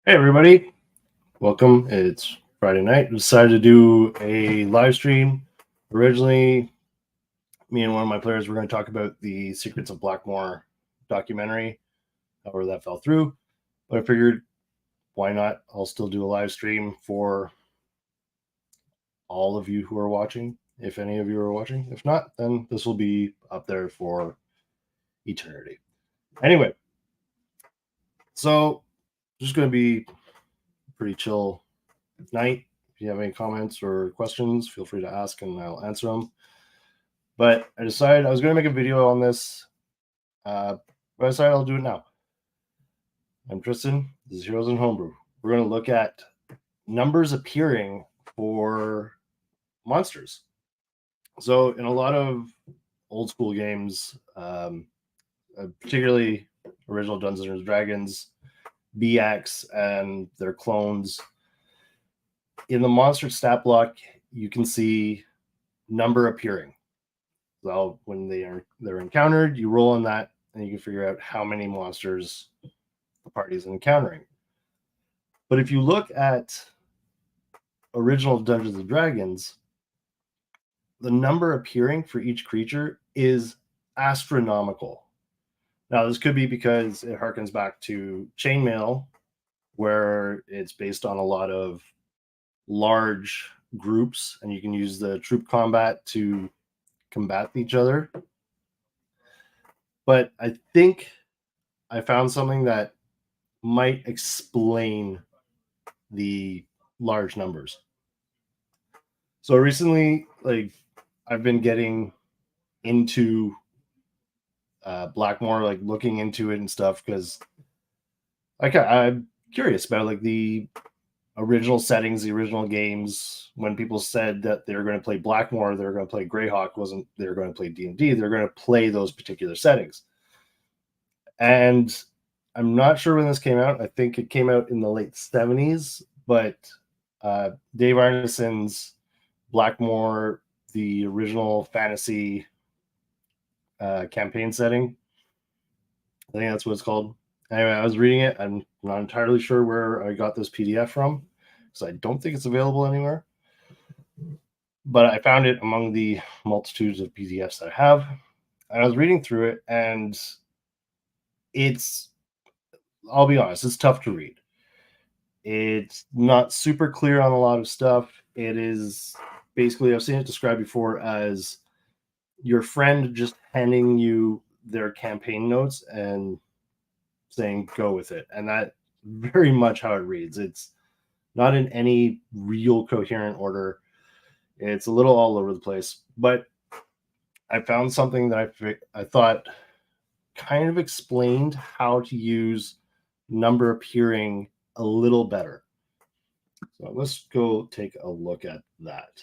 Hey everybody, welcome. It's Friday night. Decided to do a live stream. Originally, me and one of my players were going to talk about the Secrets of Blackmore documentary, however that fell through. But I figured, why not? I'll still do a live stream for all of you who are watching, if any of you are watching. If not, then this will be up there for eternity. Anyway, so just going to be a pretty chill night. If you have any comments or questions, feel free to ask and I'll answer them. But I decided I was going to make a video on this, but I decided I'll do it now. I'm Tristan. This is Heroes in Homebrew. We're going to look at numbers appearing for monsters. So in a lot of old school games, particularly original Dungeons and Dragons, BX and their clones, in the monster stat block, you can see number appearing. So when they're encountered, you roll on that, and you can figure out how many monsters the party is encountering. But if you look at original Dungeons and Dragons, the number appearing for each creature is astronomical. Now, this could be because it harkens back to Chainmail, where it's based on a lot of large groups, and you can use the troop combat to combat each other. But I think I found something that might explain the large numbers. So recently, I've been getting into Blackmore, looking into it and stuff, because I'm curious about the original settings, the original games. When people said that they were going to play Blackmore, they were going to play Greyhawk, wasn't they were going to play DnD, they're going to play those particular settings. And I'm not sure when this came out. I think it came out in the late 70s, but Dave Arneson's Blackmore, the original fantasy campaign setting, I think that's what it's called. Anyway, I was reading it. I'm not entirely sure where I got this PDF from, because I don't think it's available anywhere. But I found it among the multitudes of PDFs that I have. And I was reading through it, and I'll be honest, it's tough to read. It's not super clear on a lot of stuff. It is basically, I've seen it described before as your friend just handing you their campaign notes and saying, go with it. And that's very much how it reads. It's not in any real coherent order. It's a little all over the place. But I found something that I thought kind of explained how to use number appearing a little better. So let's go take a look at that.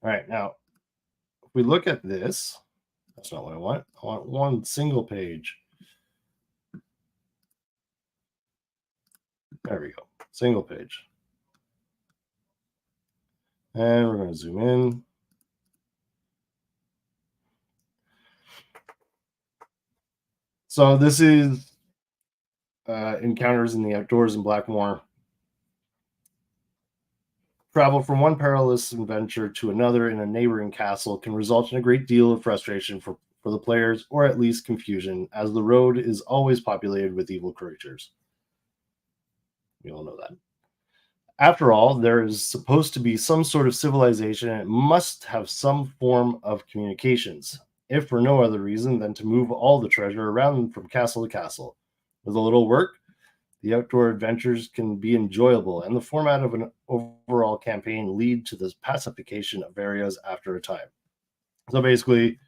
All right, now, if we look at this, that's not what I want. I want one single page. There we go, single page. And we're going to zoom in. So this is encounters in the outdoors in Blackmore. Travel from one perilous adventure to another in a neighboring castle can result in a great deal of frustration for the players, or at least confusion, as the road is always populated with evil creatures. We all know that. After all, there is supposed to be some sort of civilization, and it must have some form of communications, if for no other reason than to move all the treasure around from castle to castle. With a little work, the outdoor adventures can be enjoyable, and the format of an overall campaign lead to the pacification of areas after a time. So basically,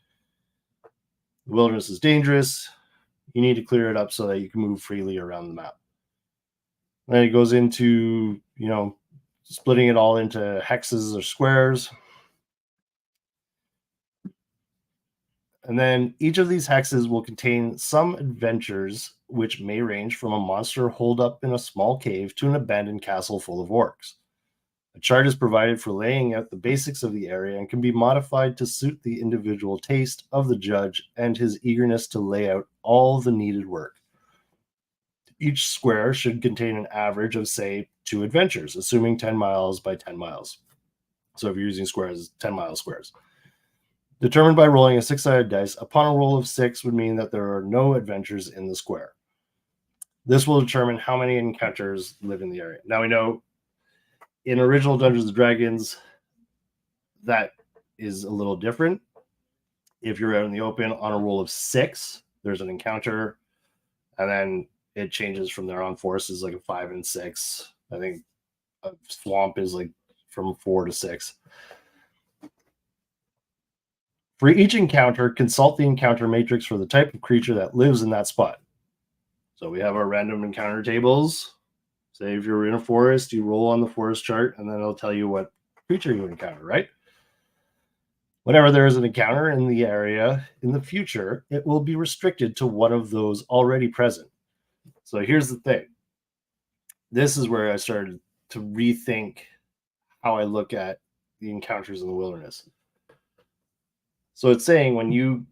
the wilderness is dangerous. You need to clear it up so that you can move freely around the map. Then it goes into, splitting it all into hexes or squares. And then each of these hexes will contain some adventures, which may range from a monster holed up in a small cave to an abandoned castle full of orcs. A chart is provided for laying out the basics of the area and can be modified to suit the individual taste of the judge and his eagerness to lay out all the needed work. Each square should contain an average of, say, 2 adventures, assuming 10 miles by 10 miles. So if you're using squares, 10-mile squares. Determined by rolling a 6-sided dice, upon a roll of 6 would mean that there are no adventures in the square. This will determine how many encounters live in the area. Now we know in original Dungeons & Dragons, that is a little different. If you're out in the open on a roll of 6, there's an encounter, and then it changes from there on. Forest is like a 5 and 6. I think a swamp is like from 4 to 6. For each encounter, consult the encounter matrix for the type of creature that lives in that spot. So we have our random encounter tables. Say if you're in a forest, you roll on the forest chart, and then it'll tell you what creature you encounter, right? Whenever there is an encounter in the area in the future, it will be restricted to one of those already present. So here's the thing. This is where I started to rethink how I look at the encounters in the wilderness. So it's saying when you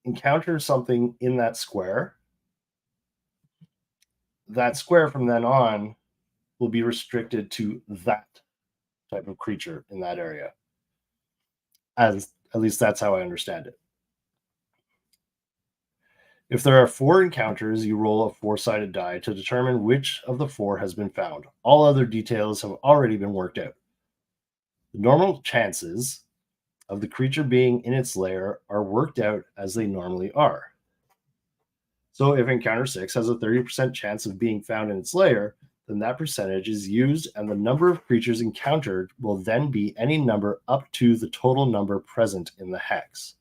encounter something in that square from then on will be restricted to that type of creature in that area. At least that's how I understand it. If there are 4 encounters, you roll a 4-sided die to determine which of the 4 has been found. All other details have already been worked out. The normal chances of the creature being in its lair are worked out as they normally are. So if encounter 6 has a 30% chance of being found in its lair, then that percentage is used, and the number of creatures encountered will then be any number up to the total number present in the hex.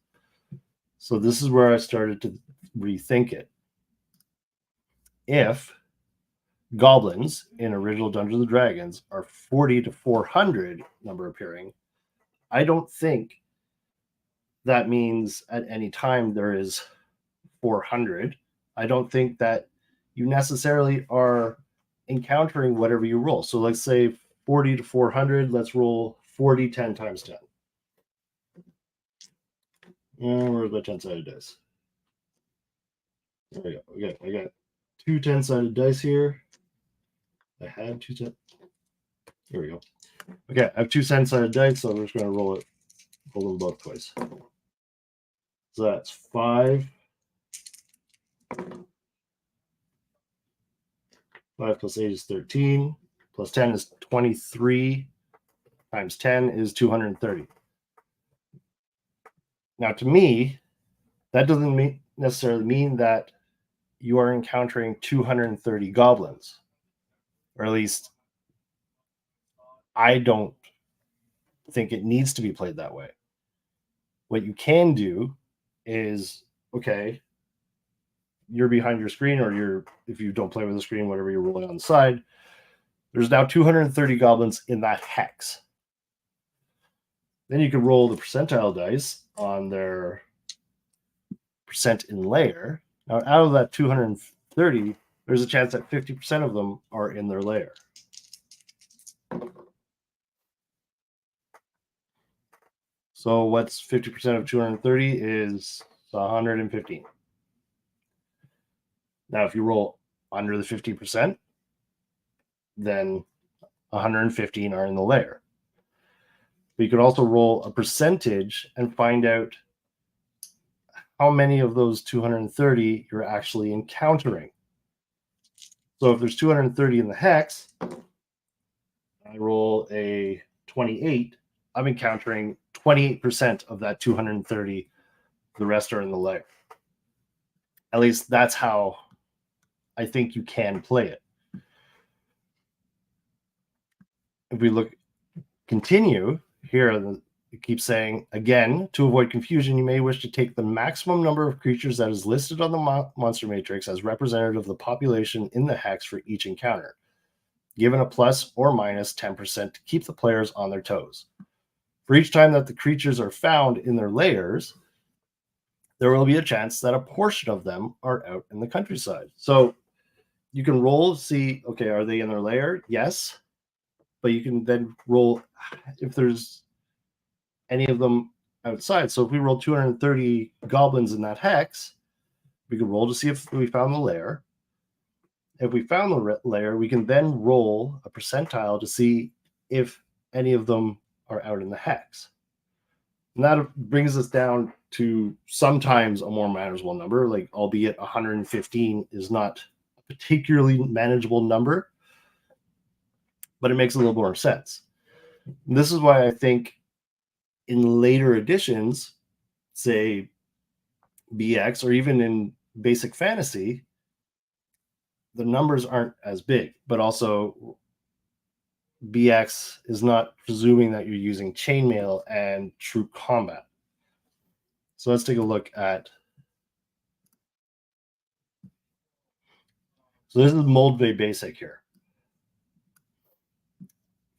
So this is where I started to rethink it. If goblins in original Dungeons and Dragons are 40 to 400 number appearing, I don't think that means at any time there is 400. I don't think that you necessarily are encountering whatever you roll. So let's say 40 to 400, let's roll 40 10 times 10. Where's my 10-sided dice? There we go. I got 2 10-sided dice here. I had 2 10. Here we go. Okay, I have 2 10-sided dice, so I'm just going to roll them both twice. So that's 5. 5 plus 8 is 13. Plus 10 is 23. Times 10 is 230. Now, to me, that doesn't necessarily mean that you are encountering 230 goblins. Or at least, I don't think it needs to be played that way. What you can do is, okay, you're behind your screen, or if you don't play with the screen, whatever you're rolling on the side, there's now 230 goblins in that hex. Then you can roll the percentile dice on their percent in layer. Now, out of that 230, there's a chance that 50% of them are in their layer. So what's 50% of 230 is 115. Now, if you roll under the 50%, then 115 are in the layer. But you could also roll a percentage and find out how many of those 230 you're actually encountering. So if there's 230 in the hex, I roll a 28, I'm encountering 28% of that 230. The rest are in the layer. At least that's how I think you can play it. If we continue here, it keeps saying, again, to avoid confusion, you may wish to take the maximum number of creatures that is listed on the monster matrix as representative of the population in the hex for each encounter, given a plus or minus 10% to keep the players on their toes. For each time that the creatures are found in their layers, there will be a chance that a portion of them are out in the countryside. So you can roll to see, okay, are they in their lair? Yes. But you can then roll if there's any of them outside. So if we roll 230 goblins in that hex, we could roll to see if we found the lair. if we found the layer, we can then roll a percentile to see if any of them are out in the hex. And that brings us down to sometimes a more manageable number, like albeit 115 is not a particularly manageable number, but it makes a little more sense. And this is why I think in later editions, say BX or even in basic fantasy, the numbers aren't as big, but also BX is not presuming that you're using chainmail and troop combat. So let's take a look at. So this is Mold Bay Basic here.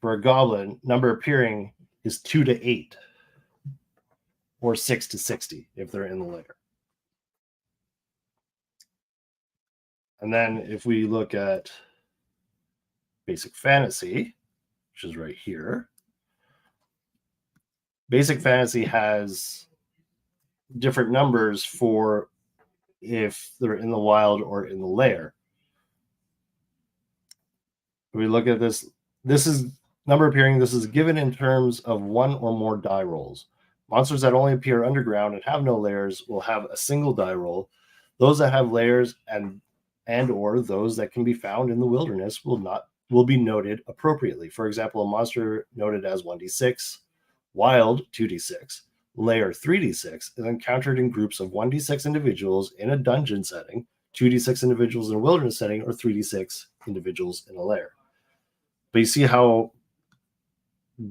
For a goblin, number appearing is 2 to 8, or 6 to 60 if they're in the layer. And then if we look at Basic Fantasy, which is right here, Basic Fantasy has different numbers for if they're in the wild or in the lair. If we look at this, this is number appearing. This is given in terms of one or more die rolls. Monsters that only appear underground and have no layers will have a single die roll. Those that have layers and or those that can be found in the wilderness will be noted appropriately. For example, a monster noted as 1d6, wild 2d6, layer 3d6 is encountered in groups of 1d6 individuals in a dungeon setting, 2d6 individuals in a wilderness setting, or 3d6 individuals in a lair. But you see how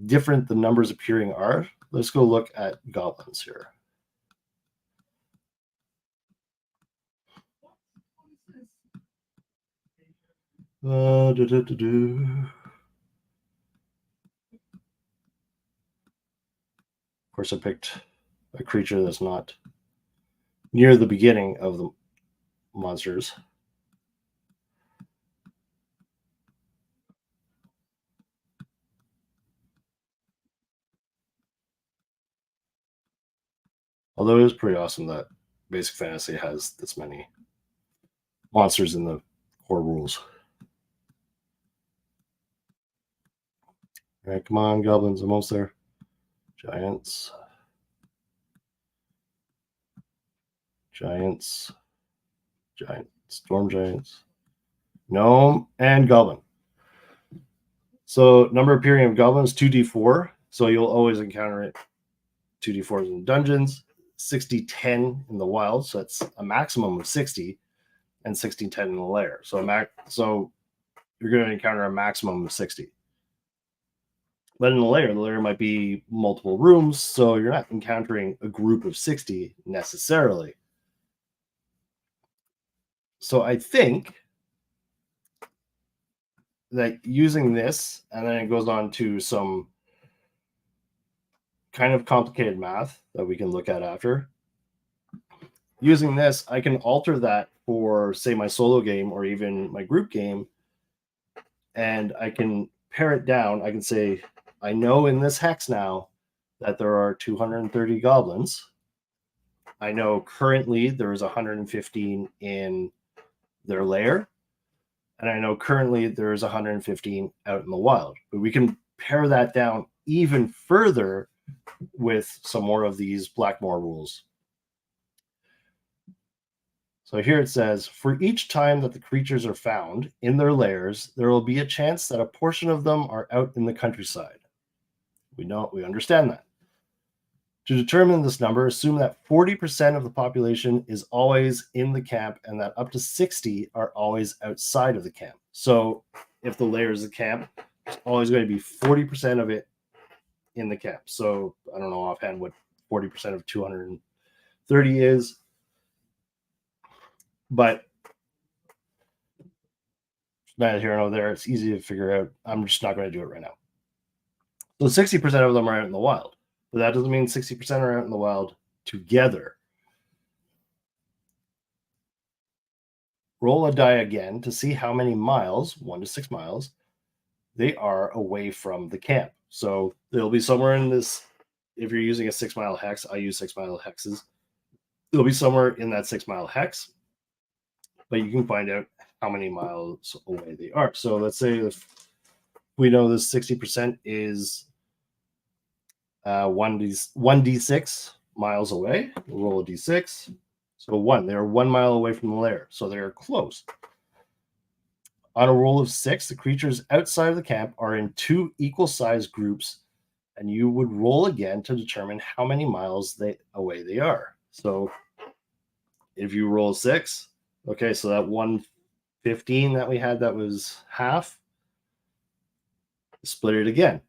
different the numbers appearing are? Let's go look at goblins here. Of course, I picked a creature that's not near the beginning of the monsters. Although it is pretty awesome that Basic Fantasy has this many monsters in the core rules. All right, come on, goblins, almost there. Giants. Storm giants, gnome, and goblin. So number appearing of goblins, 2d4. So you'll always encounter it 2d4s in dungeons, 60-10 in the wild. So that's a maximum of 60, and 60-10 in the lair. So you're going to encounter a maximum of 60. But in the lair might be multiple rooms, so you're not encountering a group of 60 necessarily. So I think that using this, and then it goes on to some kind of complicated math that we can look at after. Using this, I can alter that for, say, my solo game or even my group game, and I can pare it down. I can say, I know in this hex now that there are 230 goblins. I know currently there is 115 in their lair, and I know currently there is 115 out in the wild. But we can pare that down even further with some more of these Blackmore rules. So here it says, for each time that the creatures are found in their lairs, there will be a chance that a portion of them are out in the countryside. We understand that. To determine this number, assume that 40% of the population is always in the camp and that up to 60 are always outside of the camp. So if the lair is a camp, there's always going to be 40% of it in the camp. So I don't know offhand what 40% of 230 is, but neither here nor there. It's easy to figure out. I'm just not going to do it right now. So 60% of them are out in the wild, but that doesn't mean 60% are out in the wild together. Roll a die again to see how many miles, 1 to 6 miles, they are away from the camp. So they'll be somewhere in this. If you're using a 6-mile hex, I use 6-mile hexes. They'll be somewhere in that 6-mile hex, but you can find out how many miles away they are. So let's say if we know this 60% is 1d6 miles away, we'll roll a d6. So 1, they're 1 mile away from the lair, so they're close. On a roll of 6, the creatures outside of the camp are in 2 equal-sized groups, and you would roll again to determine how many miles away they are. So if you roll 6, okay, so that 115 that we had, that was half. Split it again.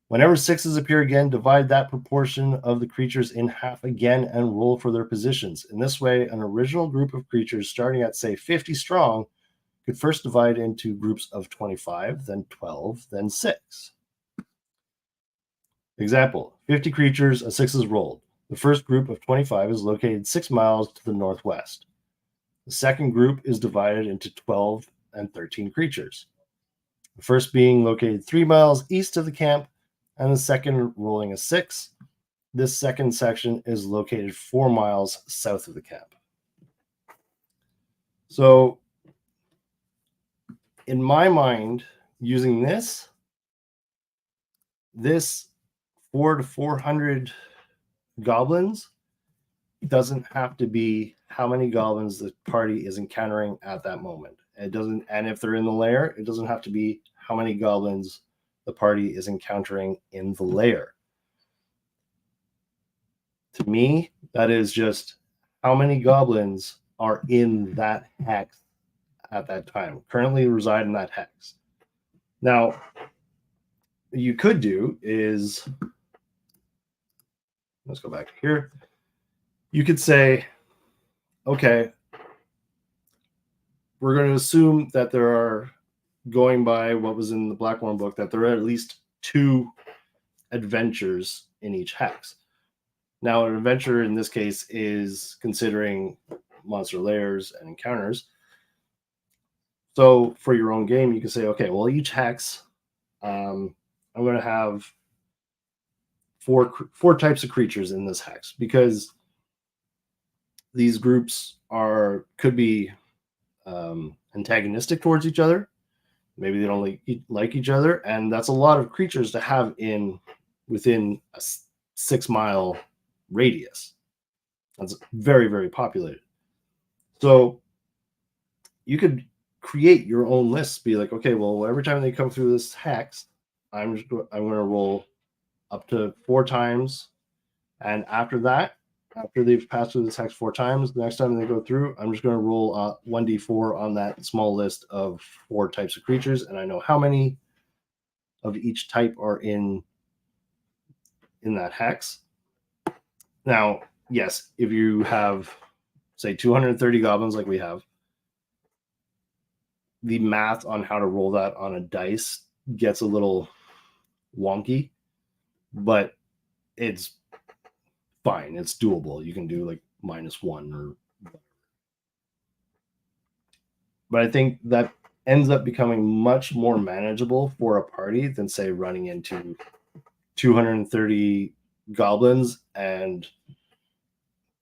Whenever 6s appear again, divide that proportion of the creatures in half again and roll for their positions. In this way, an original group of creatures starting at, say, 50 strong could first divide into groups of 25, then 12, then 6. Example, 50 creatures, a 6 is rolled. The first group of 25 is located 6 miles to the northwest. The second group is divided into 12 and 13 creatures. The first being located 3 miles east of the camp, and the second rolling a 6. This second section is located 4 miles south of the camp. So, in my mind, using this 400 to 400 goblins doesn't have to be how many goblins the party is encountering at that moment. It doesn't, and if they're in the lair, it doesn't have to be how many goblins the party is encountering in the lair. To me, that is just how many goblins are in that hex at that time, currently reside in that hex. Now, what you could do is, let's go back here. You could say, okay, we're going to assume that there are, going by what was in the Blackworm book, that there are at least 2 adventures in each hex. Now, an adventure in this case is considering monster lairs and encounters. So for your own game, you can say, okay, well, each hex, I'm going to have four types of creatures in this hex, because these groups could be antagonistic towards each other. Maybe they don't like each other, and that's a lot of creatures to have within a 6-mile radius. That's very, very populated. So you could create your own lists. Be like, okay, well, every time they come through this hex, I'm going to roll up to 4 times, and after that, after they've passed through this hex 4 times, the next time they go through, I'm just going to roll 1d4 on that small list of 4 types of creatures, and I know how many of each type are in that hex. Now, yes, if you have, say, 230 goblins like we have, the math on how to roll that on a dice gets a little wonky, but it's fine. It's doable. You can do like -1 or whatever. But I think that ends up becoming much more manageable for a party than, say, running into 230 goblins and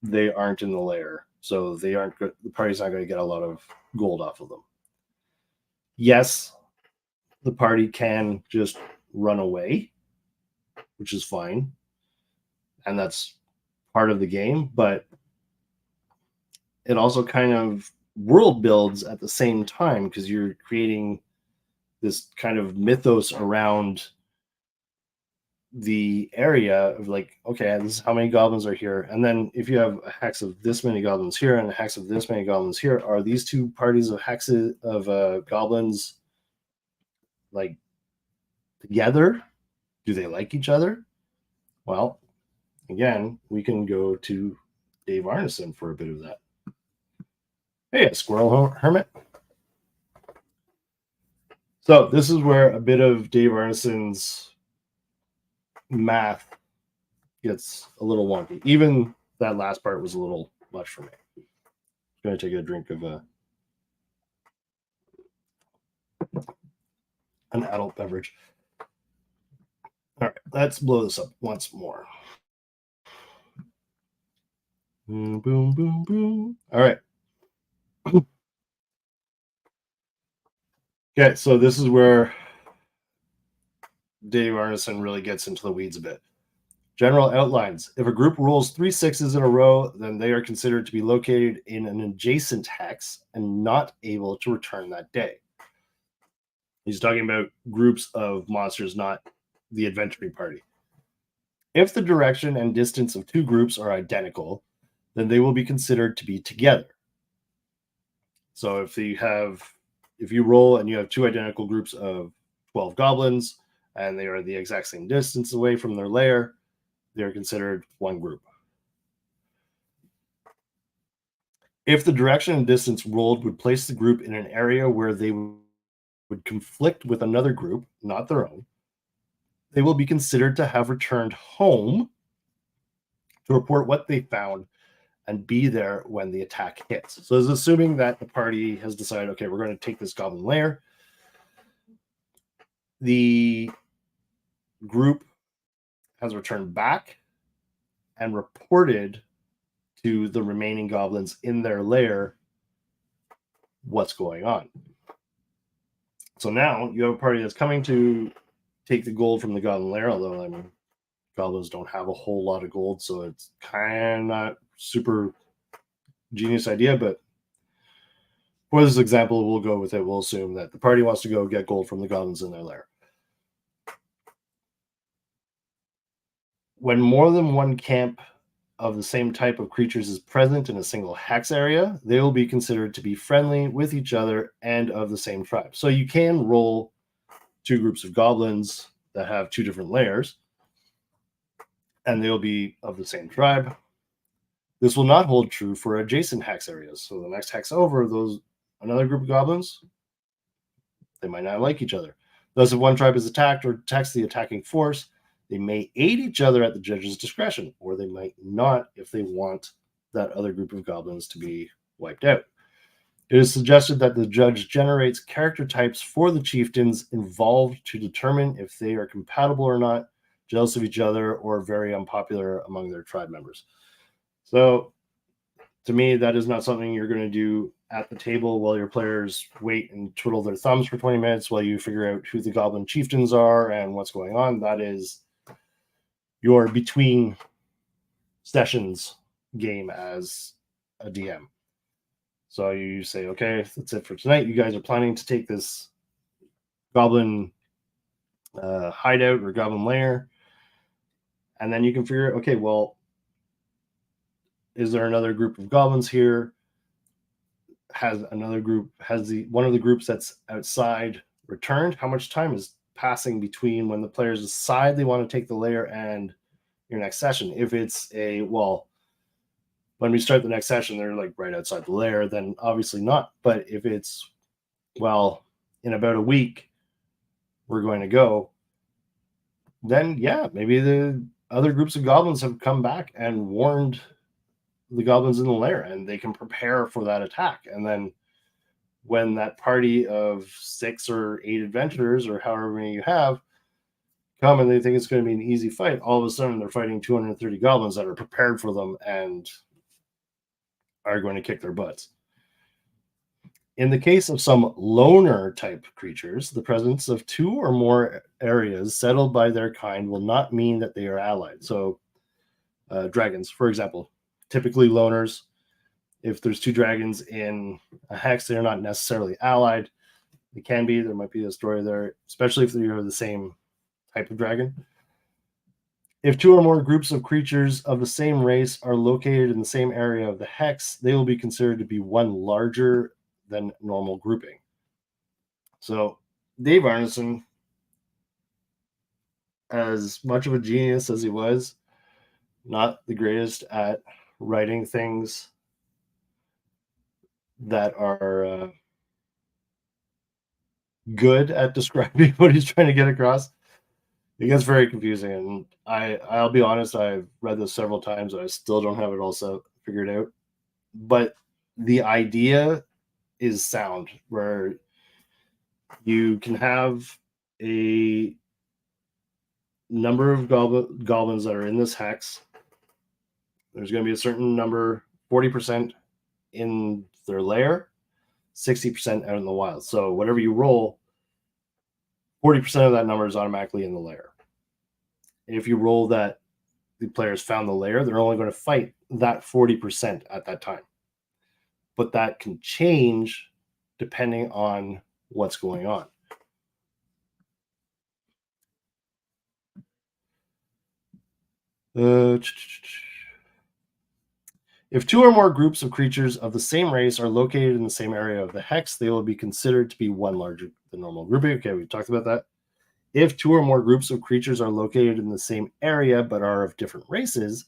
they aren't in the lair. So the party's not going to get a lot of gold off of them. Yes, the party can just run away, which is fine. And that's part of the game, but it also kind of world builds at the same time, because you're creating this kind of mythos around the area of like, okay, this is how many goblins are here. And then if you have a hex of this many goblins here and a hex of this many goblins here, are these 2 parties of hexes of goblins like together? Do they like each other? Well, again, we can go to Dave Arneson for a bit of that. Hey, Squirrel Hermit. So this is where a bit of Dave Arneson's math gets a little wonky. Even that last part was a little much for me. I'm going to take a drink of an adult beverage. All right, let's blow this up once more. Boom, boom, boom, boom. All right. Okay, so this is where Dave Arneson really gets into the weeds a bit. General outlines. If a group rolls 3 sixes in a row, then they are considered to be located in an adjacent hex and not able to return that day. He's talking about groups of monsters, not the adventuring party. If the direction and distance of two groups are identical, then they will be considered to be together. So if you roll and you have two identical groups of 12 goblins and they are the exact same distance away from their lair, they're considered one group. If the direction and distance rolled would place the group in an area where they would conflict with another group, not their own, they will be considered to have returned home to report what they found and be there when the attack hits. So it's assuming that the party has decided, okay, we're going to take this goblin lair. The group has returned back and reported to the remaining goblins in their lair what's going on. So now you have a party that's coming to take the gold from the goblin lair, although I mean goblins don't have a whole lot of gold, so it's kind of not super genius idea, but for this example, we'll go with it. We'll assume that the party wants to go get gold from the goblins in their lair. When more than one camp of the same type of creatures is present in a single hex area, they will be considered to be friendly with each other and of the same tribe. So you can roll two groups of goblins that have two different lairs, and they'll be of the same tribe. This will not hold true for adjacent hex areas. So the next hex over, another group of goblins, they might not like each other. Thus, if one tribe is attacked or attacks the attacking force, they may aid each other at the judge's discretion, or they might not if they want that other group of goblins to be wiped out. It is suggested that the judge generates character types for the chieftains involved to determine if they are compatible or not, jealous of each other, or very unpopular among their tribe members. So, to me, that is not something you're going to do at the table while your players wait and twiddle their thumbs for 20 minutes while you figure out who the goblin chieftains are and what's going on. That is your between sessions game as a DM. So you say, okay, that's it for tonight. You guys are planning to take this goblin hideout or goblin lair. And then you can figure, okay, well, is there another group of goblins here? Has one of the groups that's outside returned? How much time is passing between when the players decide they want to take the lair and your next session? If it's when we start the next session, they're like right outside the lair, then obviously not. But if it's, in about a week, we're going to go, then yeah, maybe the other groups of goblins have come back and warned the goblins in the lair and they can prepare for that attack. And then when that party of 6 or 8 adventurers or however many you have come and they think it's going to be an easy fight, all of a sudden they're fighting 230 goblins that are prepared for them and are going to kick their butts. In the case of some loner type creatures, the presence of 2 or more areas settled by their kind will not mean that they are allied. So dragons, for example, typically loners. If there's 2 dragons in a hex, they're not necessarily allied. They can be. There might be a story there, especially if they're the same type of dragon. If 2 or more groups of creatures of the same race are located in the same area of the hex, they will be considered to be one larger than normal grouping. So Dave Arneson, as much of a genius as he was, not the greatest at writing things that are good at describing what he's trying to get across. It gets very confusing, and I'll be honest, I've read this several times and I still don't have it all figured out. But the idea is sound, where you can have a number of goblins that are in this hex. There's going to be a certain number, 40% in their lair, 60% out in the wild. So whatever you roll, 40% of that number is automatically in the lair. If you roll that the players found the lair, they're only going to fight that 40% at that time. But that can change depending on what's going on. If two or more groups of creatures of the same race are located in the same area of the hex, they will be considered to be one larger than normal grouping. Okay, we talked about that. If two or more groups of creatures are located in the same area but are of different races,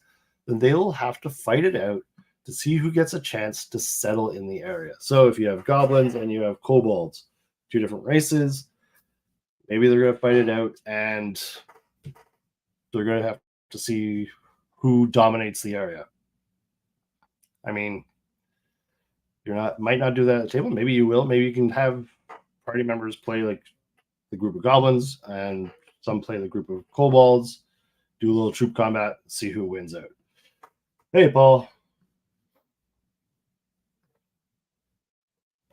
then they will have to fight it out to see who gets a chance to settle in the area. So if you have goblins and you have kobolds, two different races, maybe they're going to fight it out and they're going to have to see who dominates the area. I mean, might not do that at the table. Maybe you will. Maybe you can have party members play like the group of goblins and some play the group of kobolds, do a little troop combat, see who wins out. Hey, Paul.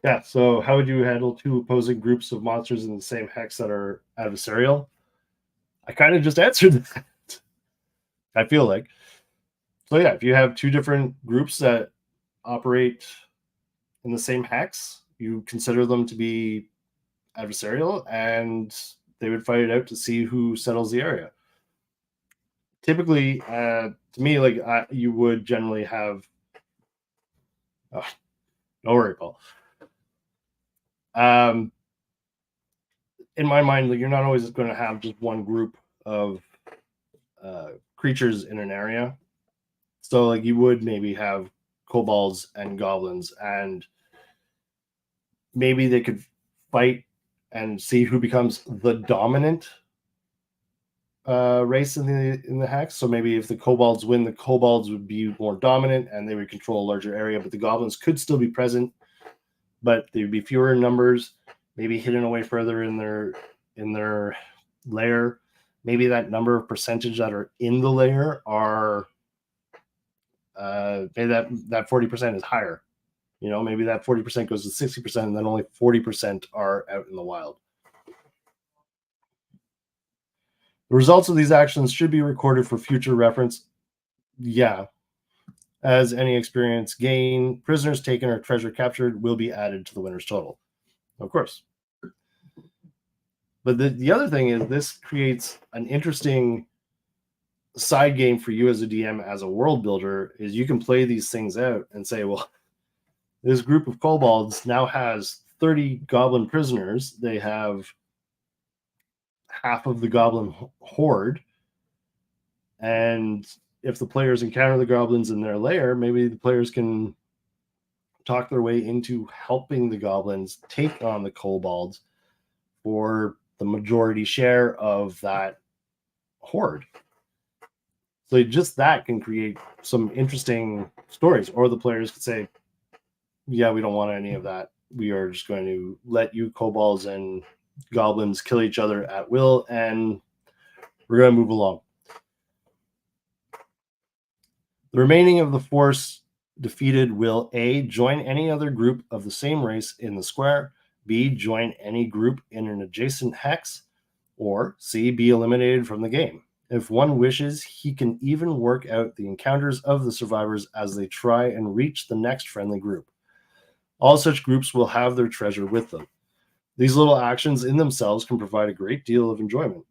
Yeah, so how would you handle two opposing groups of monsters in the same hex that are adversarial? I kind of just answered that. I feel like. So yeah, if you have two different groups that operate in the same hex, you consider them to be adversarial, and they would fight it out to see who settles the area. Typically, to me, like you would generally have. Oh, don't worry, Paul. In my mind, like, you're not always going to have just one group of creatures in an area. So like you would maybe have kobolds and goblins, and maybe they could fight and see who becomes the dominant race in the hex. So maybe if the kobolds win, the kobolds would be more dominant and they would control a larger area, but the goblins could still be present, but they would be fewer in numbers, maybe hidden away further in their lair. Maybe that number of percentage that are in the lair are maybe that 40% is higher. You know, maybe that 40% goes to 60%, and then only 40% are out in the wild. The results of these actions should be recorded for future reference. Yeah. As any experience gained, prisoners taken or treasure captured will be added to the winner's total. Of course. But the other thing is this creates an interesting side game for you as a DM, as a world builder, is you can play these things out and say, well, this group of kobolds now has 30 goblin prisoners. They have half of the goblin horde. And if the players encounter the goblins in their lair, maybe the players can talk their way into helping the goblins take on the kobolds for the majority share of that horde. So just that can create some interesting stories. Or the players could say, yeah, we don't want any of that. We are just going to let you kobolds and goblins kill each other at will, and we're going to move along. The remaining of the force defeated will A, join any other group of the same race in the square, B, join any group in an adjacent hex, or C, be eliminated from the game. If one wishes, he can even work out the encounters of the survivors as they try and reach the next friendly group. All such groups will have their treasure with them. These little actions in themselves can provide a great deal of enjoyment.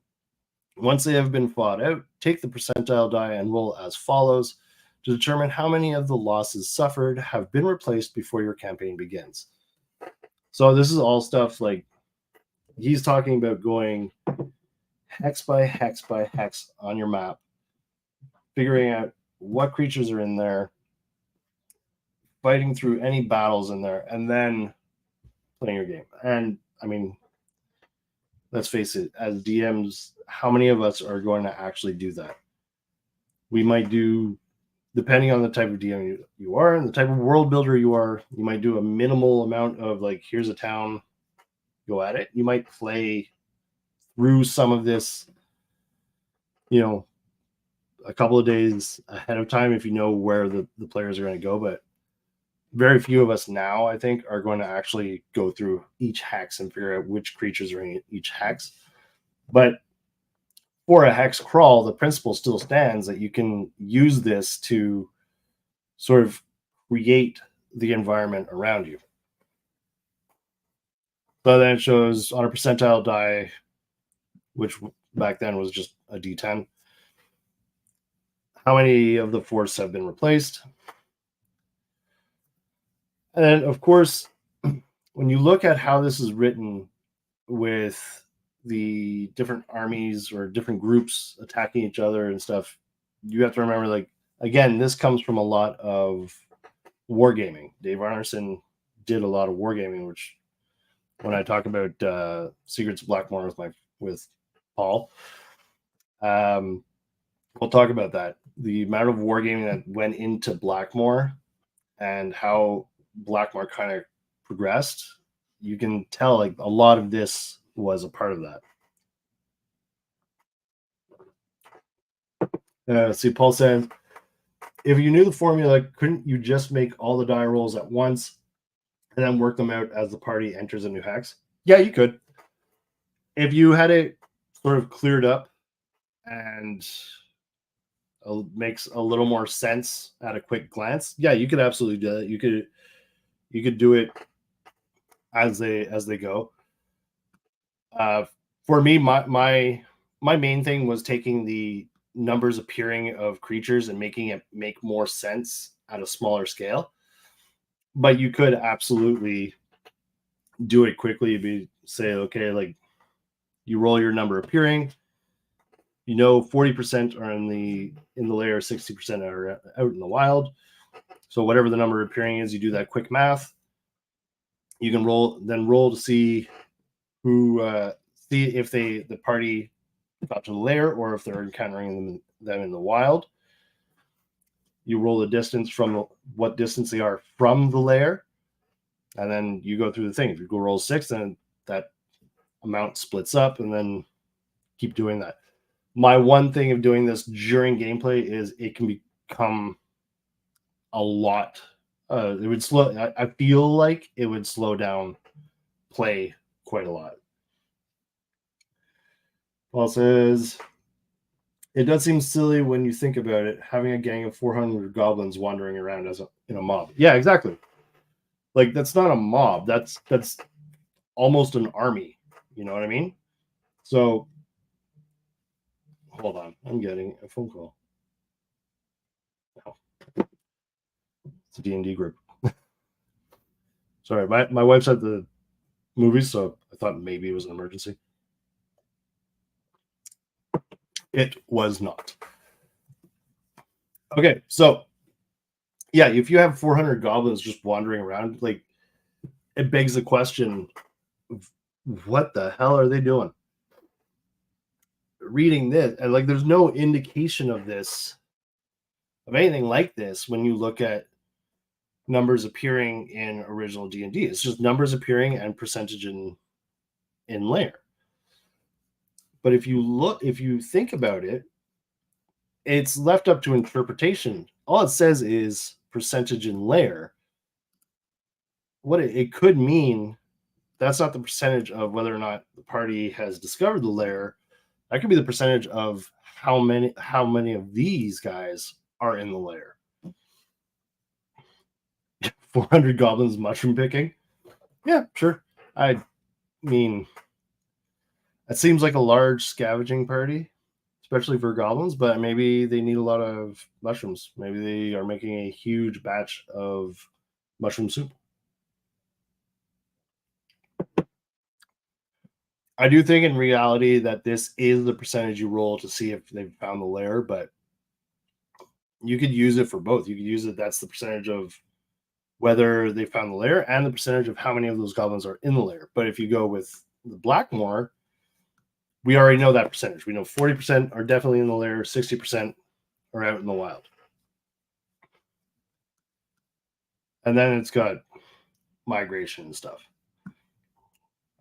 Once they have been fought out, take the percentile die and roll as follows to determine how many of the losses suffered have been replaced before your campaign begins. So this is all stuff like he's talking about going hex by hex by hex on your map, figuring out what creatures are in there, fighting through any battles in there, and then playing your game. And I mean, let's face it, as DMs, how many of us are going to actually do that? We might do, depending on the type of DM you are and the type of world builder you are, you might do a minimal amount of like, here's a town, go at it. You might play through some of this, you know, a couple of days ahead of time if you know where the players are going to go. But very few of us now, I think, are going to actually go through each hex and figure out which creatures are in each hex. But for a hex crawl, the principle still stands that you can use this to sort of create the environment around you. So then it shows on a percentile die, which back then was just a D10, how many of the force have been replaced. And then, of course, when you look at how this is written with the different armies or different groups attacking each other and stuff, you have to remember, like, again, this comes from a lot of wargaming. Dave Arneson did a lot of wargaming, which when I talk about Secrets of Blackmore with Paul, we'll talk about that. The amount of wargaming that went into Blackmore and how Blackmore kind of progressed, you can tell like a lot of this was a part of that. See, Paul says, if you knew the formula, couldn't you just make all the die rolls at once and then work them out as the party enters a new hex? Yeah, you could. If you had it sort of cleared up and makes a little more sense at a quick glance, yeah, you could absolutely do that. You could do it as they go. For me, my main thing was taking the numbers appearing of creatures and making it make more sense at a smaller scale. But you could absolutely do it quickly. You'd say, okay, like you roll your number appearing. 40% are in the lair, 60% are out in the wild. So whatever the number appearing is, you do that quick math. You can roll to see who see if the party got to the lair or if they're encountering them in the wild. You roll the distance from what distance they are from the lair, and then you go through the thing. If you go roll 6, then that amount splits up, and then keep doing that. My one thing of doing this during gameplay is it can become a lot. It would slow. I feel like it would slow down play quite a lot. Paul says, it does seem silly when you think about it, having a gang of 400 goblins wandering around in a mob. Yeah, exactly. Like, that's not a mob. That's almost an army. You know what I mean? So, hold on. I'm getting a phone call. Oh. It's a D&D group. Sorry, my wife's at the movies, so I thought maybe it was an emergency. It was not. Okay, so yeah, if you have 400 goblins just wandering around, like, it begs the question, what the hell are they doing? Reading this, and like, there's no indication of anything like this when you look at numbers appearing in original D&D. It's just numbers appearing and percentage in layer. But if you think about it, it's left up to interpretation. All it says is percentage in layer. What it could mean, that's not the percentage of whether or not the party has discovered the layer. That could be the percentage of how many of these guys are in the layer. 400 goblins mushroom picking. Yeah, sure. I mean, it seems like a large scavenging party, especially for goblins, but maybe they need a lot of mushrooms. Maybe they are making a huge batch of mushroom soup. I do think in reality that this is the percentage you roll to see if they've found the lair, but you could use it for both. You could use it, that's the percentage of whether they found the lair and the percentage of how many of those goblins are in the lair. But if you go with the Blackmore, we already know that percentage. We know 40% are definitely in the lair, 60% are out in the wild. And then it's got migration and stuff.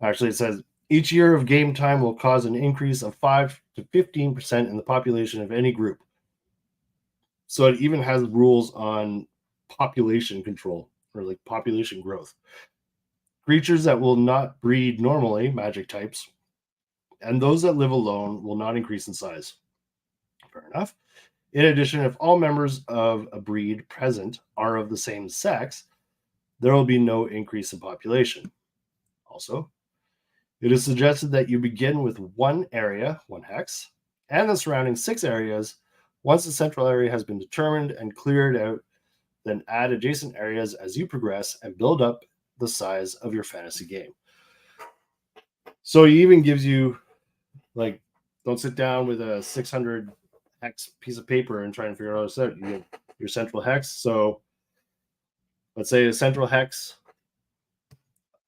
Actually, it says each year of game time will cause an increase of 5 to 15% in the population of any group. So it even has rules on population control, or like population growth. Creatures that will not breed normally, magic types, and those that live alone will not increase in size. Fair enough. In addition, if all members of a breed present are of the same sex, there will be no increase in population. Also, it is suggested that you begin with one area, one hex, and the surrounding 6 areas. Once the central area has been determined and cleared out, then add adjacent areas as you progress and build up the size of your fantasy game. So he even gives you, like, don't sit down with a 600 hex piece of paper and try and figure out this out. You get your central hex. So let's say a central hex,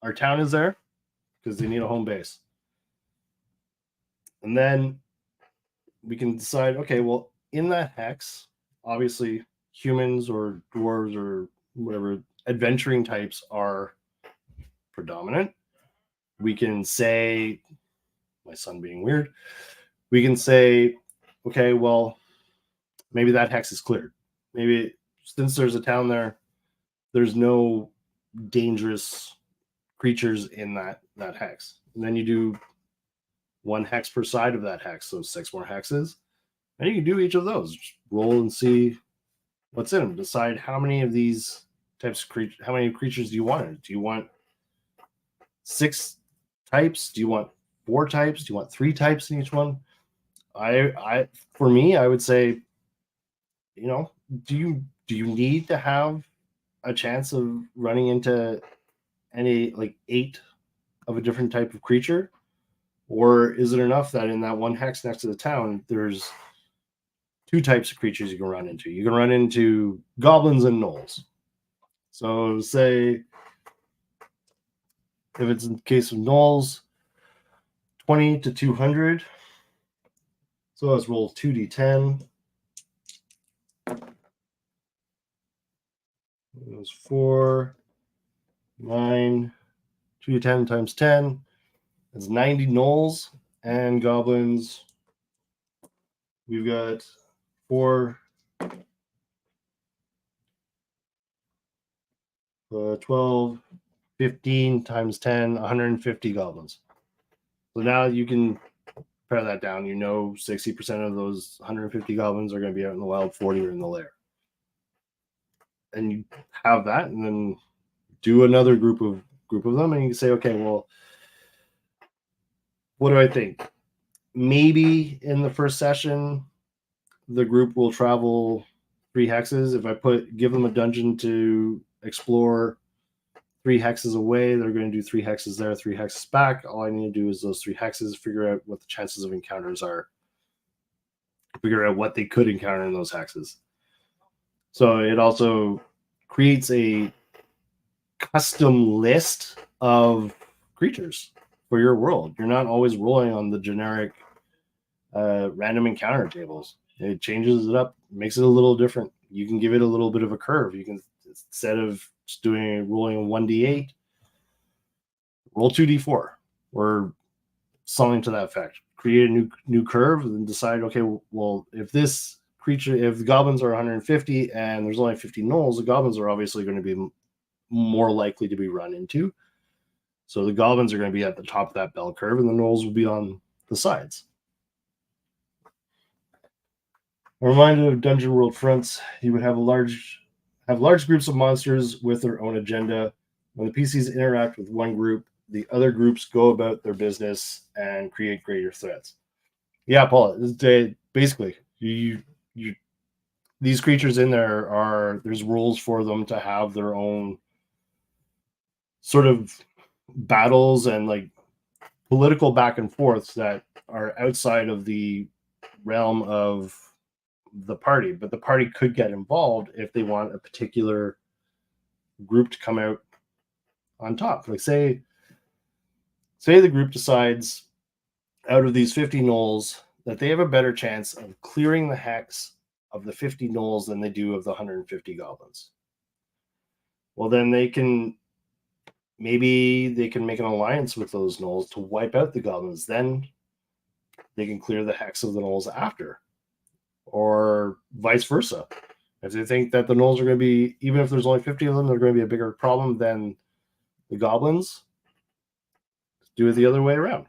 our town is there because they need a home base. And then we can decide, okay, well, in that hex, obviously humans or dwarves or whatever adventuring types are predominant. We can say, my son being weird, we can say, okay, well, maybe that hex is cleared. Maybe since there's a town there, there's no dangerous creatures in that hex. And then you do 1 hex per side of that hex, so 6 more hexes. And you can do each of those. Just roll and see what's in them. Decide how many of these types of creatures, how many creatures do you want? Do you want 6 types? Do you want 4 types? Do you want 3 types in each one? For me, I would say, you know, do you need to have a chance of running into any, like, 8 of a different type of creature? Or is it enough that in that 1 hex next to the town, there's 2 types of creatures you can run into? You can run into goblins and gnolls. So say, if it's in the case of gnolls, 20 to 200. So let's roll 2d10. It was 4, 9, 2d10 times 10. It's 90 gnolls and goblins. We've got 4, 12, 15 times 10, 150 goblins. So now you can pare that down. You know 60% of those 150 goblins are going to be out in the wild, 40 are in the lair. And you have that, and then do another group of them, and you can say, okay, well, what do I think? Maybe in the first session, the group will travel 3 hexes. If I give them a dungeon to explore 3 hexes away, they're going to do 3 hexes there, 3 hexes back. All I need to do is those 3 hexes, figure out what the chances of encounters are, figure out what they could encounter in those hexes. So it also creates a custom list of creatures for your world. You're not always rolling on the generic random encounter tables. It changes it up, makes it a little different. You can give it a little bit of a curve. You can, instead of just rolling a 1d8, roll 2d4 or something to that effect. Create a new curve and decide, okay, well, if the goblins are 150 and there's only 50 gnolls, the goblins are obviously going to be more likely to be run into. So the goblins are going to be at the top of that bell curve, and the gnolls will be on the sides. Reminded of Dungeon World fronts, you would have large groups of monsters with their own agenda. When the PCs interact with one group, the other groups go about their business and create greater threats. Yeah, Paul, basically, these creatures in there there's rules for them to have their own sort of battles and, like, political back and forths that are outside of the realm of the party, but the party could get involved if they want a particular group to come out on top. Like, say the group decides out of these 50 gnolls that they have a better chance of clearing the hex of the 50 gnolls than they do of the 150 goblins. Well, then maybe they can make an alliance with those gnolls to wipe out the goblins. Then they can clear the hex of the gnolls after, or vice versa. If they think that the gnolls are going to be, even if there's only 50 of them, they're going to be a bigger problem than the goblins, do it the other way around.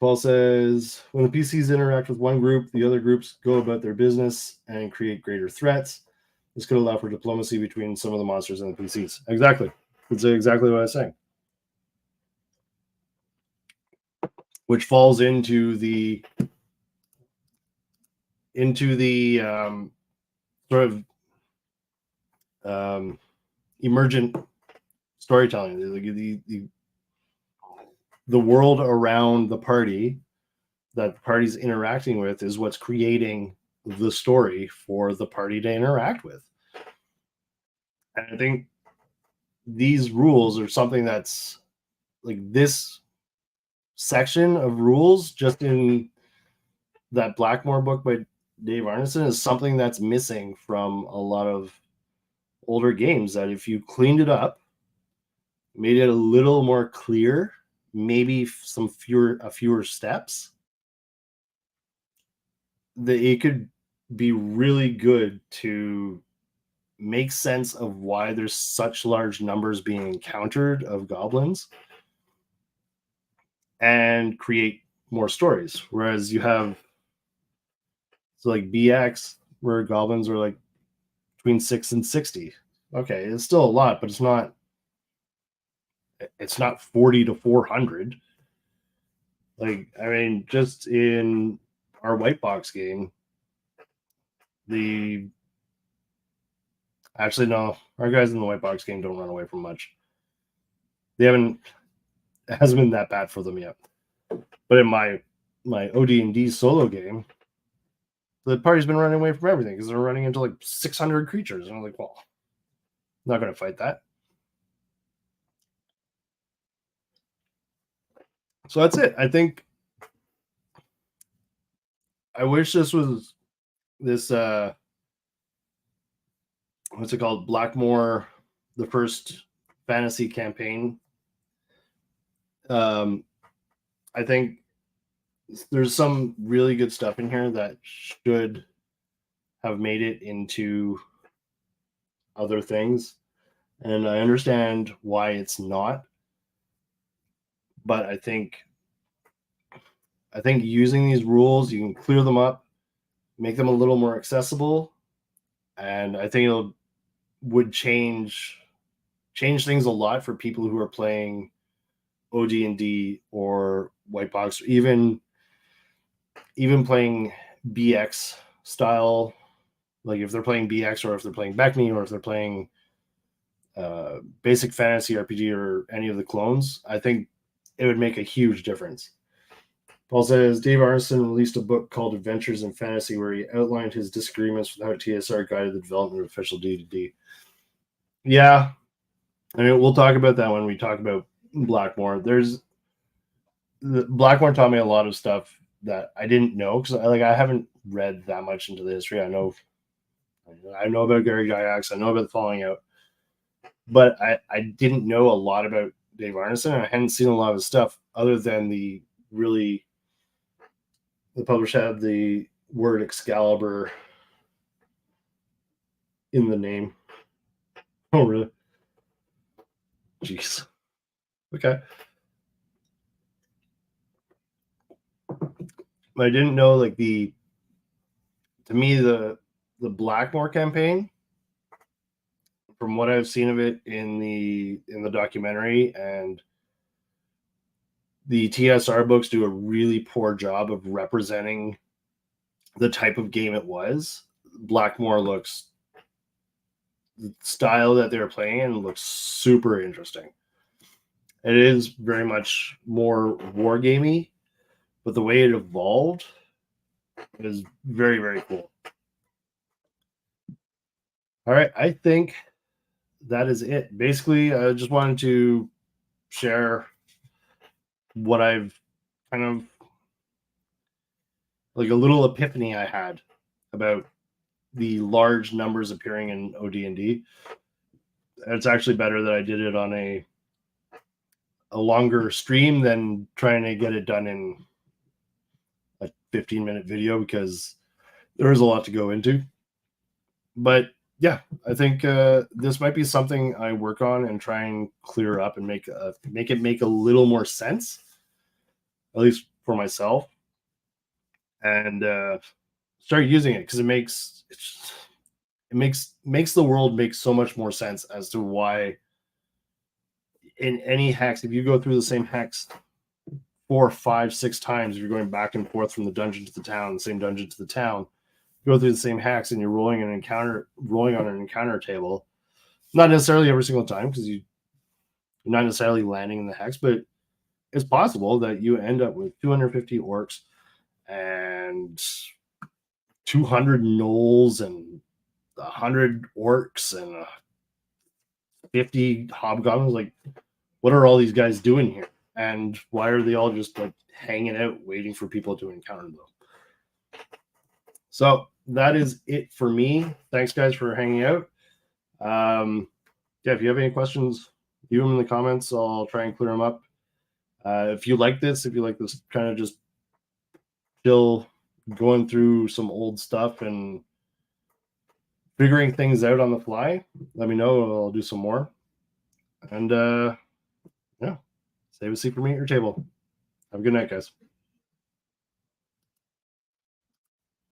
Paul says, when the PCs interact with one group, the other groups go about their business and create greater threats. This could allow for diplomacy between some of the monsters and the PCs. Exactly. That's exactly what I was saying. Which falls into the sort of emergent storytelling. The world around the party that the party's interacting with is what's creating the story for the party to interact with. And I think these rules are something that's like this section of rules just in that Blackmore book by Dave Arneson is something that's missing from a lot of older games, that if you cleaned it up, made it a little more clear, maybe fewer steps, that it could be really good to make sense of why there's such large numbers being encountered of goblins and create more stories. Whereas you have like BX, where goblins are like between 6 and 60. Okay, it's still a lot, but it's not 40 to 400. Like, I mean, just in our white box game, actually, no, our guys in the white box game don't run away from much. It hasn't been that bad for them yet. But in my OD&D solo game, the party's been running away from everything because they're running into like 600 creatures. And I'm like, well, I'm not going to fight that. So that's it. I think I wish this was this what's it called? Blackmore, the first fantasy campaign. I think there's some really good stuff in here that should have made it into other things. And I understand why it's not. But I think using these rules, you can clear them up, make them a little more accessible, and I think it would change things a lot for people who are playing OD&D or white box, or even playing BX style. Like if they're playing BX, or if they're playing Beckney, or if they're playing basic fantasy RPG or any of the clones, I think it would make a huge difference. Paul says Dave Arneson released a book called Adventures in Fantasy, where he outlined his disagreements with how TSR guided the development of official D&D. Yeah, I mean, we'll talk about that when we talk about Blackmore. Blackmore taught me a lot of stuff that I didn't know, because I haven't read that much into the history. I know about Gary Gygax, I know about the Falling Out, but I didn't know a lot about Dave Arneson, and I hadn't seen a lot of his stuff other than the publisher had the word Excalibur in the name. Oh, really? Jeez. Okay. But I didn't know, like, to me, the Blackmore campaign, from what I've seen of it in the documentary, and the TSR books do a really poor job of representing the type of game it was. Blackmore looks, the style that they're playing looks super interesting. It is very much more wargamey, but the way it evolved is very, very cool. All right, I think that is it. Basically, I just wanted to share what I've kind of, like, a little epiphany I had about the large numbers appearing in OD&D. It's actually better that I did it on a longer stream than trying to get it done in a 15-minute video, because there is a lot to go into. But yeah, I think this might be something I work on and try and clear up and make it make a little more sense, at least for myself and start using it because it makes the world make so much more sense as to why in any hex, if you go through the same hex 4, 5, 6 times, if you're going back and forth from the dungeon to the town, the same dungeon to the town, go through the same hex and you're rolling on an encounter table, not necessarily every single time because you're not necessarily landing in the hex, but it's possible that you end up with 250 orcs and 200 gnolls and 100 orcs and 50 hobgoblins. Like, what are all these guys doing here? And why are they all just like hanging out waiting for people to encounter them? So that is it for me. Thanks, guys, for hanging out. If you have any questions, leave them in the comments. I'll try and clear them up. If you like this kind of just still going through some old stuff and figuring things out on the fly, let me know. I'll do some more. And save a seat for me at your table. Have a good night, guys.